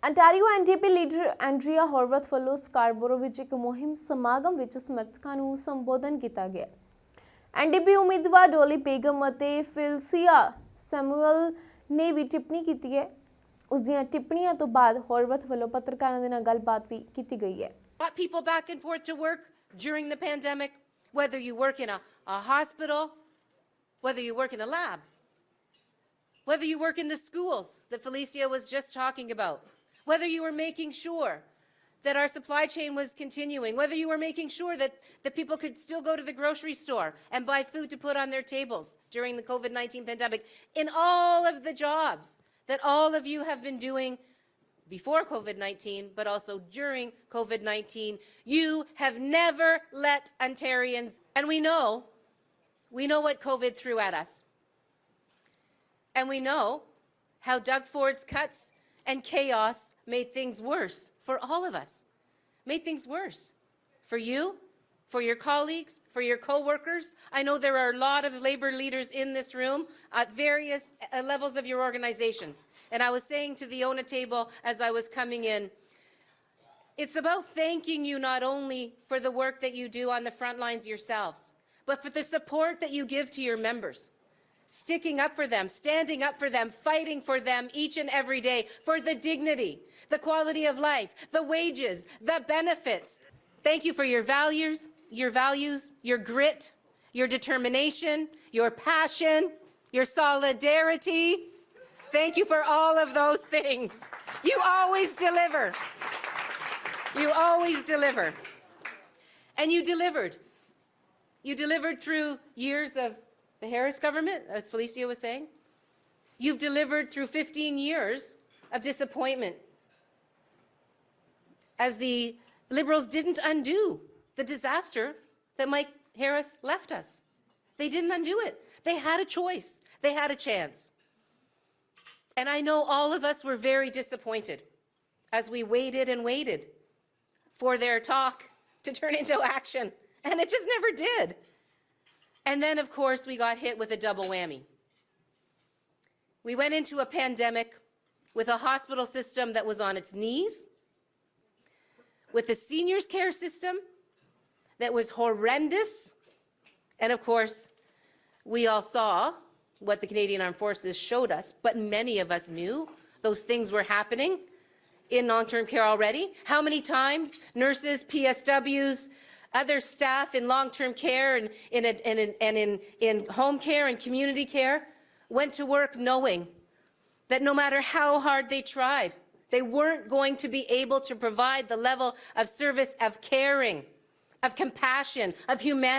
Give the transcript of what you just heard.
Ontario NDP leader ਐਂਡਰੀਆ ਹੌਰਵਥ ਵੱਲੋਂ ਸਕਾਰਬੋਰੋ ਵਿੱਚ ਇੱਕ ਮੁਹਿੰਮ ਸਮਾਗਮ ਵਿੱਚ ਸਮਰਥਕਾਂ ਨੂੰ ਸੰਬੋਧਨ ਕੀਤਾ ਗਿਆ। ਐਨਡੀਪੀ ਉਮੀਦਵਾਰ ਡੋਲੀ ਬੇਗਮ ਅਤੇ ਫਿਲਸੀਆ ਸੈਮੂਅਲ ਨੇ ਵੀ ਟਿੱਪਣੀ ਕੀਤੀ ਹੈ। ਉਸ ਦੀਆਂ ਟਿੱਪਣੀਆਂ ਤੋਂ ਬਾਅਦ ਹੌਰਵਥ ਵੱਲੋਂ ਪੱਤਰਕਾਰਾਂ ਦੇ ਨਾਲ ਗੱਲਬਾਤ ਵੀ ਕੀਤੀ ਗਈ ਹੈ। People back and forth to work during the pandemic, whether you work in a hospital, whether you work in a lab, whether you work in the schools that Felicia was just talking about, whether you were making sure that our supply chain was continuing, whether you were making sure that people could still go to the grocery store and buy food to put on their tables during the COVID-19 pandemic, in all of the jobs that all of you have been doing before COVID-19, but also during COVID-19, you have never let Ontarians, and we know what COVID threw at us. And we know how Doug Ford's cuts and chaos made things worse for all of us. Made things worse for you, for your colleagues, for your co-workers. I know there are a lot of labor leaders in this room at various levels of your organizations. And I was saying to the ONA table as I was coming in, it's about thanking you not only for the work that you do on the front lines yourselves, but for the support that you give to your members. Sticking up for them, standing up for them, fighting for them each and every day, for the dignity, the quality of life, the wages, the benefits. Thank you for your values, your grit, your determination, your passion, your solidarity. Thank you for all of those things. You always deliver. You always deliver. And you delivered. You delivered through years of the Harris government, as Felicia was saying. You've delivered through 15 years of disappointment, as the Liberals didn't undo the disaster that Mike Harris left us. They didn't undo it. They had a choice. They had a chance. And I know all of us were very disappointed as we waited and waited for their talk to turn into action, and it just never did. And then, of course, we got hit with a double whammy. We went into a pandemic with a hospital system that was on its knees, with a seniors' care system that was horrendous. And of course, we all saw what the Canadian Armed Forces showed us, but many of us knew those things were happening in long-term care already. How many times nurses, PSWs, other staff in long-term care and in home care and community care went to work knowing that no matter how hard they tried, they weren't going to be able to provide the level of service, of caring, of compassion, of humanity